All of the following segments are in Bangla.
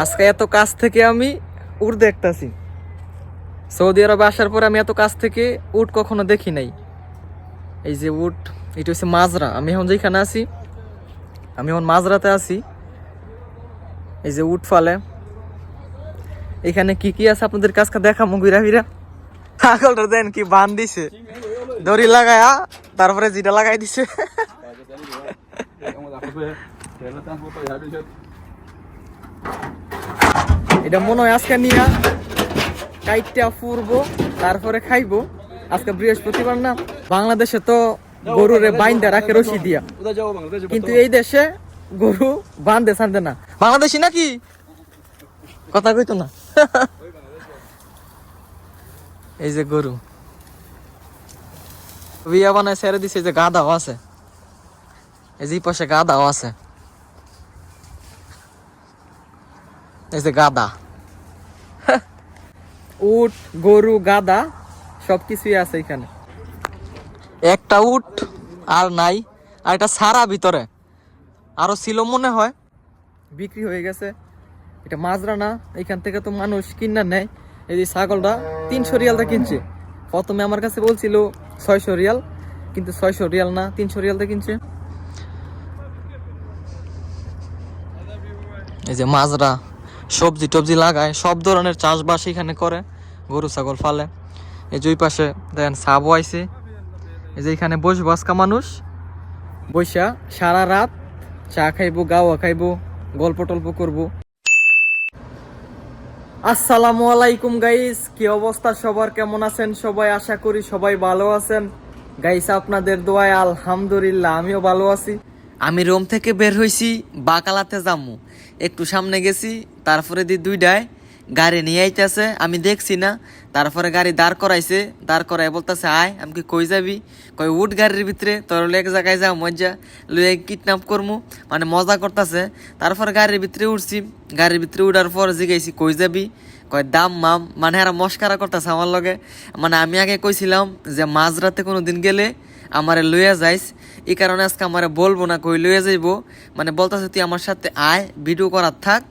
আজকে এত কাছ থেকে আমি উট দেখতাছি। সৌদি আরবে আসার পর আমি এত কাছ থেকে উট কখনো দেখি নাই। এই যে উট, এটা হচ্ছে মাজরা। আমি এখন যেখানে আছি, আমি এখন মাজরাতে আছি। এই যে উট ফালে, এখানে কি কি আছে আপনাদের কাছকে দেখামো ঘুরা ফিরা। ছাগলটা দেন কি বান দিছে, দড়ি লাগায়া তারপরে জিটা লাগাই দিছে। এটা মনে হয় আজকে নিয়া কাইটটা ফুরবো, তারপরে খাইবো। আজকে বৃহস্পতিবার না, বাংলাদেশে তো গরুরে বাইন্দা রাখে রশি দিয়া, কিন্তু এই দেশে গরু বান্ধে ছাড়তে না। বাংলাদেশি নাকি কথা কইতো না। এই যে গরু বিয়া বানায় ছেড়ে দিছে, যে গাধাও আছে, এই যে পাশে গাধাও আছে, এই যে গাধা। উট, গরু, গাধা সবকিছুই আছে এখানে। একটা উট আর নাই, আর এটা সারা ভিতরে আরো ছিল মনে হয়, বিক্রি হয়ে গেছে। এটা মাজরা না, এখান থেকে তো মানুষ কিনা নেয়। এই যে ছাগলটা 300 রিয়ালটা কিনছে। প্রথমে আমার কাছে বলছিল 600 রিয়াল, কিন্তু 600 রিয়াল না, 300 রিয়ালটা কিনছে। এই যে মাজরা সবজি টবজি লাগায়, সব ধরনের চাষবাস এখানে করে, গরু ছাগল ফালে। এই যে ওই পাশে দেখেন সাবও আইছে। এই যে এখানে বসবো আজকা মানুষ, বৈশা সারা রাত চা খাইবো, গাওয়া খাইবো, গল্প টল্প করবো। আসসালামু আলাইকুম গাইস, কি অবস্থা সবার, কেমন আছেন সবাই? আশা করি সবাই ভালো আছেন গাইস। আপনাদের দোয়ায় আলহামদুলিল্লাহ আমিও ভালো আছি। আমি রোম থেকে বের হইছি, বাকালাতে যামু। একটু সামনে গেছি, তারপরে দুইটায় গাড়ি নিয়ে আইতেছে, আমি দেখছি না। তারপরে গাড়ি দাঁড় করাইছে, দাঁড় করাই বলতেছে আয়। আমি কি কই যাবি? কই উঠ গাড়ির ভিতরে, তোর এক জায়গায় যাও, মজা লুয়ে কিডন্যাপ করমু, মানে মজা করতেছে। তারপরে গাড়ির ভিতরে উঠছি, গাড়ির ভিতরে উঠার পর জিগাইছি কই যাবি? কয় দাম মাম, মানে এরা মস্কারা করতেছে আমার লগে। মানে আমি আগে কইছিলাম যে মাঝরাতে কোনো দিন গেলে আমারে লইয়া যাইস, এই কারণে আজকে আমারে বলবো না কই লইয়া যাইবো। মানে বলতেছে তুই আমার সাথে আয়, ভিডিও করার থাক,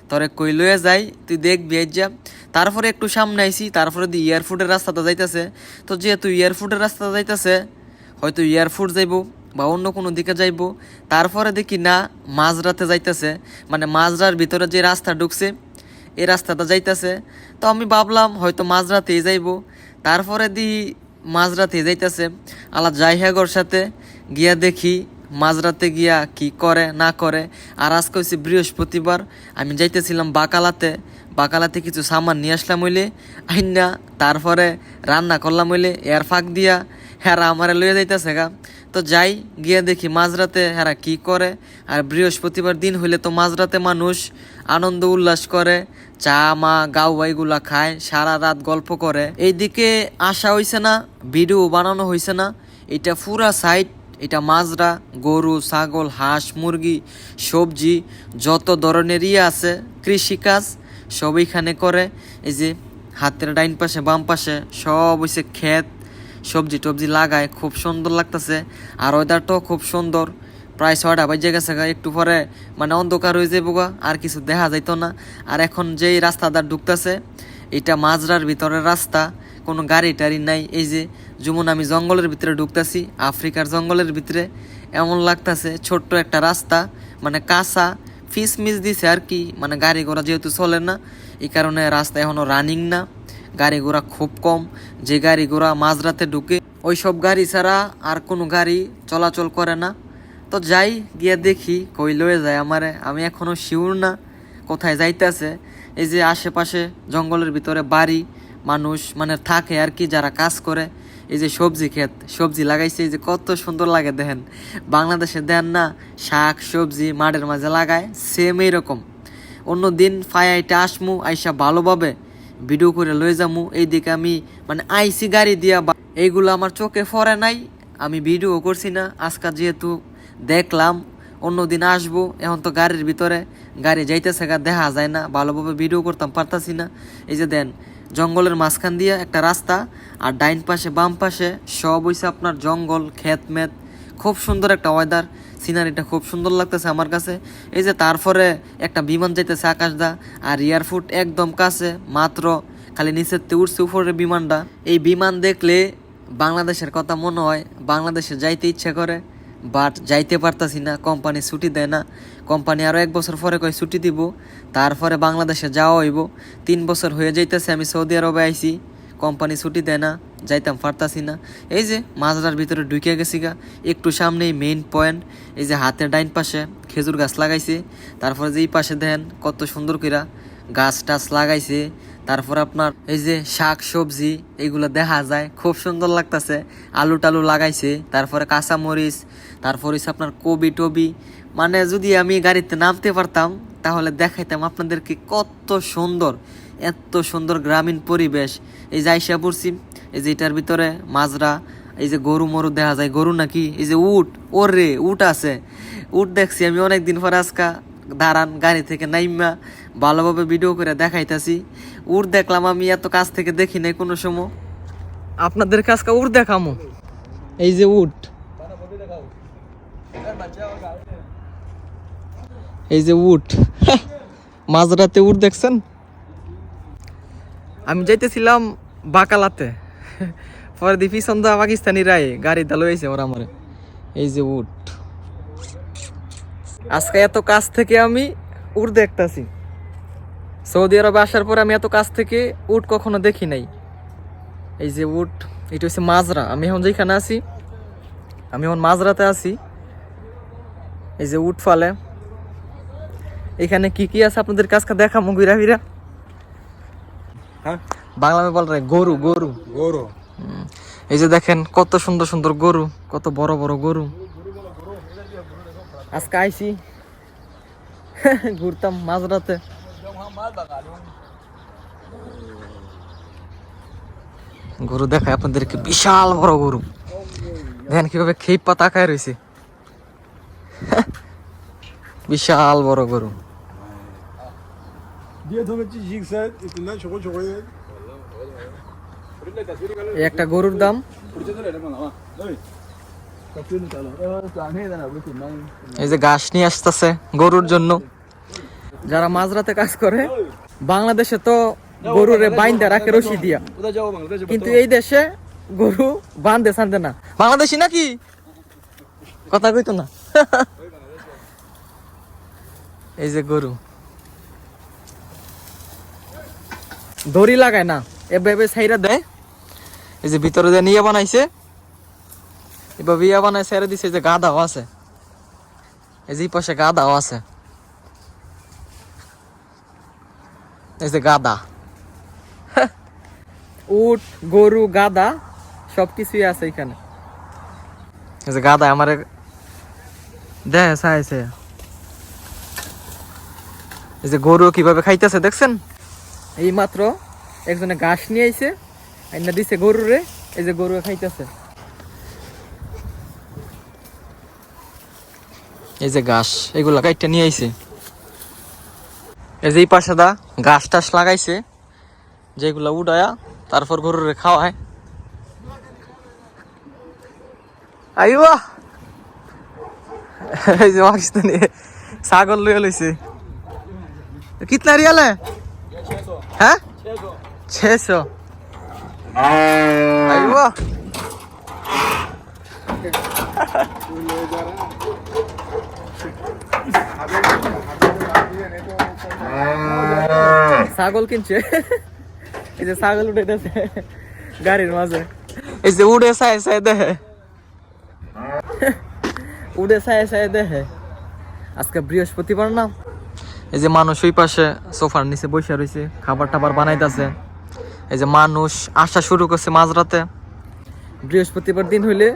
তোরে কই লইয়া যাই, তুই দেখবি যা। তারপরে একটু সামনে আইছি, তারপরে এয়ারফুটের রাস্তাটা যাইতেছে। তো যেহেতু এয়ারফুটের রাস্তাটা যাইতেছে, হয়তো এয়ারফুট যাইবো বা অন্য কোনো দিকে যাইবো। তারপরে দেখি না মাঝরাতে যাইতেছে, মানে মাঝরার ভিতরে যে রাস্তা ঢুকছে এই রাস্তাটা যাইতেছে। তো আমি ভাবলাম হয়তো মাঝরাতেই যাইবো। তারপরে মাঝরাতে যাইতেছে, আলা যাই হ্যাগর সাথে গিয়া দেখি মাঝরাতে গিয়া কি করে না করে। আর আজকে হচ্ছে বৃহস্পতিবার, আমি যাইতেছিলাম বাকালাতে। বাকালাতে কিছু সামান নিয়ে আসলাম হইলে আইনা, তারপরে রান্না করলাম হইলে এর ফাঁক দিয়া হেরা আমারে লইয়া যাইতেছে গা। তো যাই গিয়া দেখি মাঝরাতে হেরা কি করে। আর বৃহস্পতিবার দিন হইলে তো মাঝরাতে মানুষ আনন্দ উল্লাস করে, চা মা গাও এগুলা খায়, সারা রাত গল্প করে। এইদিকে আসা হইছে না, ভিডিও বানানো হইছে না। এটা পুরা সাইড, এটা মাজরা, গরু ছাগল হাঁস মুরগি সবজি যত ধরনের আছে কৃষিকাজ সব এখানে করে। এই যে হাতের ডাইন পাশে বাম পাশে সব হইছে ক্ষেত, সবজি টবজি লাগায়, খুব সুন্দর লাগতেছে। আর ওয়েদারটাও খুব সুন্দর। প্রায় 6টা বাজে গেছে, একটু পরে মানে অন্ধকার হয়ে যাবো গা, আর কিছু দেখা যাইতো না। আর এখন যেই রাস্তাটা ঢুকতেছে এটা মাজরার ভিতরের রাস্তা, কোনো গাড়ি টাড়ি নাই। এই যে যেমন আমি জঙ্গলের ভিতরে ঢুকতেছি, আফ্রিকার জঙ্গলের ভিতরে এমন লাগতেছে। ছোট্ট একটা রাস্তা, মানে কাঁচা ফিস মিস দিছে আর কি, মানে গাড়ি ঘোড়া যেহেতু চলে না এই কারণে রাস্তা এখনো রানিং না, গাড়ি ঘোড়া খুব কম। যে গাড়ি ঘোড়া মাঝরাতে ঢুকে ওই সব গাড়ি ছাড়া আর কোনো গাড়ি চলাচল করে না। তো যাই গিয়ে দেখি কই লয়ে যায় আমারে, আমি এখনো শিওর না কোথায় যাইতেছে। এই যে আশেপাশে জঙ্গলের ভিতরে বাড়ি, মানুষ মানে থাকে আর কি, যারা কাজ করে। এই যে সবজি ক্ষেত, সবজি লাগাইছে, এই যে কত সুন্দর লাগে দেখেন। বাংলাদেশে দেন না শাক সবজি মাঠের মাঝে লাগায়, সেম এইরকম। অন্য দিন ফায়াইটা আসমু, আইসা ভালোভাবে ভিডিও করে লয়ে যামু। এইদিকে আমি মানে আইসি গাড়ি দিয়া, এইগুলো আমার চোখে পড়ে নাই, আমি ভিডিও করছি না। আজকাল যেহেতু দেখলাম, অন্যদিন আসবো। এখন তো গাড়ির ভিতরে গাড়ি যাইতেছে গা, দেখা যায় না, ভালোভাবে ভিডিও করতাম পারতাছি না। এই যে দেন জঙ্গলের মাঝখান দিয়ে একটা রাস্তা, আর ডাইন পাশে বাম পাশে সব হইছে আপনার জঙ্গল ক্ষেত মেত, খুব সুন্দর একটা ওয়েদার, সিনারিটা খুব সুন্দর লাগতেছে আমার কাছে। এই যে তারপরে একটা বিমান যাইতেছে আকাশদা, আর এয়ারপোর্ট একদম কাছে, মাত্র খালি নিচের উঠছে উপরের বিমানটা। এই বিমান দেখলে বাংলাদেশের কথা মনে হয়, বাংলাদেশে যাইতে ইচ্ছে করে, বাট যাইতে পারতাছি না, কোম্পানি ছুটি দেয় না। কোম্পানি আরও 1 বছর পরে কয় ছুটি দিব, তারপরে বাংলাদেশে যাওয়া হইব। 3 বছর হয়ে যাইতেছে আমি সৌদি আরবে আইছি, কোম্পানি ছুটি দেয় না, যাইতাম পারতাছি না। এই যে মাজরার ভিতরে ঢুকে গেছি গা, একটু সামনেই মেইন পয়েন্ট। এই যে হাতের ডাইন পাশে খেজুর গাছ লাগাইছে, তারপরে যে এই পাশে দেখেন কত সুন্দর কইরা গাছ টাছ লাগাইছে। তারপর আপনার এই যে শাক সবজি এগুলো দেখা যায়, খুব সুন্দর লাগতেছে। আলু টালু লাগাইছে, তারপরে কাঁচা মরিচ, তারপর হচ্ছে আপনার কবি টবি। মানে যদি আমি গাড়িতে নামতে পারতাম তাহলে দেখাইতাম আপনাদেরকে কত সুন্দর, এত সুন্দর গ্রামীণ পরিবেশ। এই যে আইসা পড়ছি, এই যে এটার ভিতরে মাজরা, এই যে গরু মরু দেখা যায়, গরু নাকি, এই যে উট, ওরে উট আছে, উট দেখছি আমি অনেকদিন পর। আজকা দাঁড়ান গাড়ি থেকে নাইমা ভালোভাবে ভিডিও করে দেখাইতাছি। উট দেখলাম আমি এত কাছ থেকে দেখি নাই কোনো সময়, আপনাদের কাছে উট দেখামো। এই যে উট, এই যে উট মাঝরাতে উট দেখছেন। আমি যাইতেছিলাম বাকালাতে, পরে দি পিছন দা পাকিস্তানি রায় গাড়ি দালো হয়েছে ওরা আমারে। এই যে উট, আজকে এত কাছ থেকে আমি উট দেখতাছি। সৌদি আরবে আসার পর আমি এত কাছ থেকে উট কখনো দেখি নাই। এই যে উট, এটা হচ্ছে মাজরা। আমি এখন যেখানে আছি, আমি এখন মাজরাতে আছি। এই যে উট ফালে, এখানে কি কি আছে আপনাদের কাছকে দেখামো ঘুরা ফিরা। বাংলা মে বল রে গরু, গরু গরু। এই যে দেখেন কত সুন্দর সুন্দর গরু, কত বড় বড় গরু। আজকে আইছি ঘুরতাম মাজরাতে। গরু দেখায় আপনাদেরকে, বিশাল বড় গরু। দেখেন কিভাবে খেপ পাতা খায় রয়েছে, বিশাল বড় গরু। একটা গরুর দাম, এই যে ঘাস নিয়ে আসতেছে গরুর জন্য। যারা মাঝরাতে কাজ করে, বাংলাদেশে তো গরুরে বাইন্দা রাখে রশি দিয়া, কিন্তু এই দেশে গরু বান্ধে ছানতে না। বাংলাদেশি নাকি কথা কইতো না। এই যে গরু দড়ি লাগায় না, এভাবে ছাইরা দেয়। এই যে ভিতরে দিয়ে নিয়ে বানাইছে, এভাবে ইয়া বানায় ছাইরা দিছে। যে গাধাও আছে, এই যে পাশে গাধাও আছে, এই যে গাধা। উট, গরু, গাধা সবকিছুই আছে এখানে। এই যে গাধা আমার দেয় চাইছে। এই যে গরু কিভাবে খাইতেছে দেখছেন। এই মাত্র একজনে ঘাস নিয়ে আইছে, আইনা দিছে গরুরে। এই যে গরু খাইতেছে, এই যে ঘাস এগুলা কাইটা নিয়ে আইছে। এই যে এই পাশে দা ঘাস টাস লাগাইছে, যেগুলা উড়ায়া তারপর গরুরে খাওয়ায়। আইবা এই যে পাকিস্তানি ছাগল লইয়া লইছে। কিতনা রিয়াল হ্যাঁ? 600। আইবা ছাগল কিনছে। এই যে ছাগল উঠেছে গাড়ির মাঝে। এই যে উড়ে চায় চায় দেখে, উড়ে চায় চায় দেখে। আজকে বৃহস্পতিবার না। এই যে মানুষ ওই পাশে সোফার নিচে বসে রয়েছে, খাবার টাবার বানাইতেছে। এই যে মানুষ আসা শুরু করছে মাঝরাতে। বৃহস্পতিবার দিন হইলে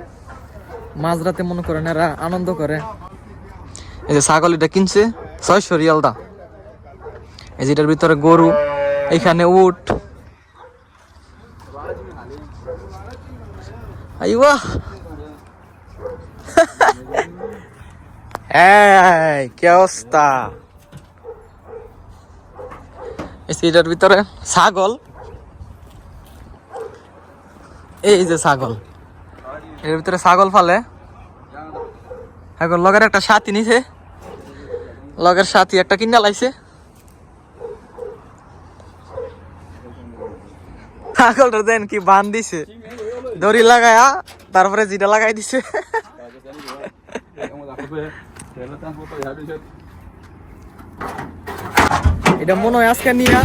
মাঝরাতে মনে করেন এরা আনন্দ করে। এই যে ছাগল এটা কিনছে 600 রিয়াল দা। এই যে এটার ভিতরে গরু, এখানে উট। আইবা এই কি অবস্থা। এটার ভিতরে ছাগল, এই যে ছাগল, এর ভিতরে ছাগল ফালে। এখন লগের একটা সাথী নিছে, লগের সাথী একটা কিনা লাইছে। ছাগলটা দেন কি বান দিছে, দড়ি লাগায়া তারপরে জিটা লাগাই দিছে। এটা মনে হয় আজকে নিয়া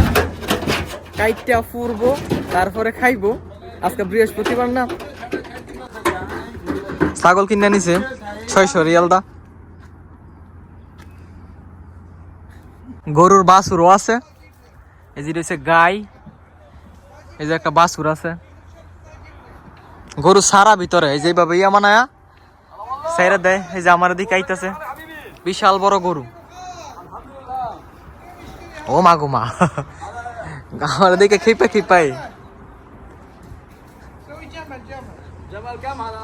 কাইটটা ফুরবো, তারপরে খাইবো। আজকে বৃহস্পতিবার না। ছাগল কিনে নিছে 600 রিয়াল দা। গরুর বাছুরও আছে, এই যে রয়েছে গাই, এই যে একটা বাছুর আছে। গরু সারা ভিতরে এই যেভাবে ইয়া মানায়া সাইরা দেয়। এই যে আমার দিকে আইতাছে বিশাল বড় গরু। ও মা গো মা, আমার দিকে খেপে খেপাই। جمال كم هذا؟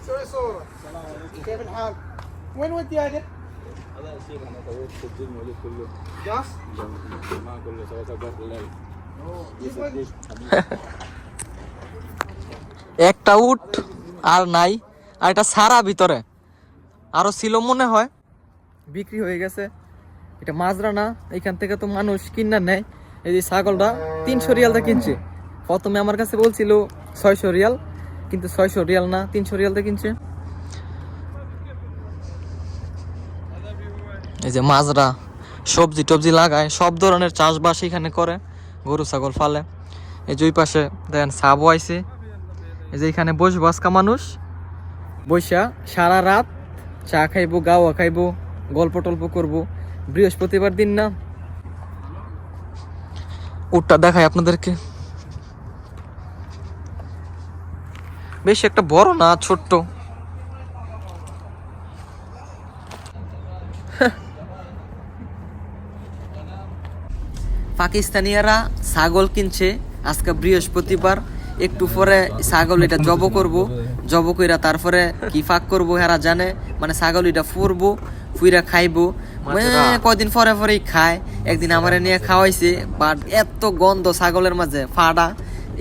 سوري صورة كيف الحال؟ وين ودي هذا؟ هذا الشيء انا سويت تسجيل مولد كله جاس؟ ما كله سويت قبل الليل একটা উট আর নাই, আর এটা সারা ভিতরে আরো ছিল মনে হয়, বিক্রি হয়ে গেছে। এটা মাজরা না, এখান থেকে তো মানুষ কিনা নেয়। এই যে ছাগলটা 300 রিয়ালটা কিনছে। প্রথমে আমার কাছে বলছিল 600 রিয়াল, কিন্তু 600 রিয়াল না, 300 রিয়ালতে কিনছে। এই যে মাজরা সবজি টবজি লাগায়, সব ধরনের চাষবাস এখানে করে, গরু ছাগল ফালে। এই যে ওই পাশে দেখেন সাবও আইছে। এই যে এখানে বসবো আজকা মানুষ, বৈশা সারা রাত চা খাইবো, গাওয়া খাইবো, গল্প টল্প করবো। বৃহস্পতিবার দিন না। উটটা দেখাই আপনাদেরকে, বেশ একটা বড় না, ছোট্ট। পাকিস্তানিয়ারা ছাগল কিনছে আজকে বৃহস্পতিবার। একটু পরে ছাগল এটা জব করব, জব কইরা তারপরে কি ফাঁক করবো হেরা জানে। মানে ছাগল এটা ফুরবো, ফুইরা খাইবো। কয়দিন পরে পরেই খায়। একদিন আমারে নিয়ে খাওয়াইছে, বাট এত গন্ধ ছাগলের মাঝে ফাড়া।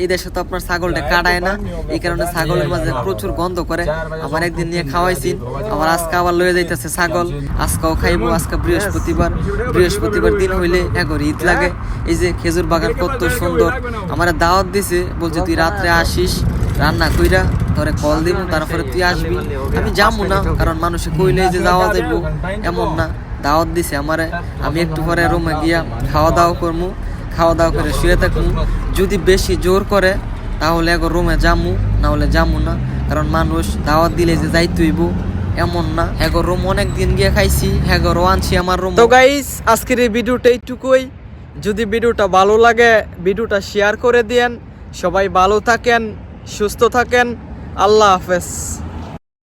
এই দেশে তো আপনার ছাগলটা কাটায় না, এই কারণে ছাগলের মাঝে প্রচুর গন্ধ করে। আমার একদিন নিয়ে খাওয়াইছি, আমার আজকে আবার লয়ে যাইতেছে ছাগল। আজকেও খাইবো। আজকে বৃহস্পতিবার, বৃহস্পতিবার দিন হইলে এখন ঈদ লাগে। এই যে খেজুর বাগান কত সুন্দর। আমার দাওয়াত দিছে, বলছে তুই রাত্রে আসিস, রান্না কইরা তোরে কল দিব, তারপরে তুই আসবি। আমি যাবো না, কারণ মানুষে কইলেই যে যাওয়া যাইবো এমন না। দাওয়াত দিছে আমারে, আমি একটু পরে রুমে গিয়া খাওয়া দাওয়া করবো। খাওয়া দাওয়া করে শুয়ে থাকবো। যদি বেশি জোর করে তাহলে এখন রুমে যামু, না হলে যামু না। কারণ মানুষ দাওয়াত দিলে যে যাইতে হইব এমন না। এখন রুম অনেক দিন গিয়ে খাইছি, এগারো আনছি আমার রুম। তো গাইস, আজকের এই ভিডিওটা এইটুকুই। যদি ভিডিওটা ভালো লাগে ভিডিওটা শেয়ার করে দিয়েন। সবাই ভালো থাকেন, সুস্থ থাকেন। আল্লাহ হাফেজ।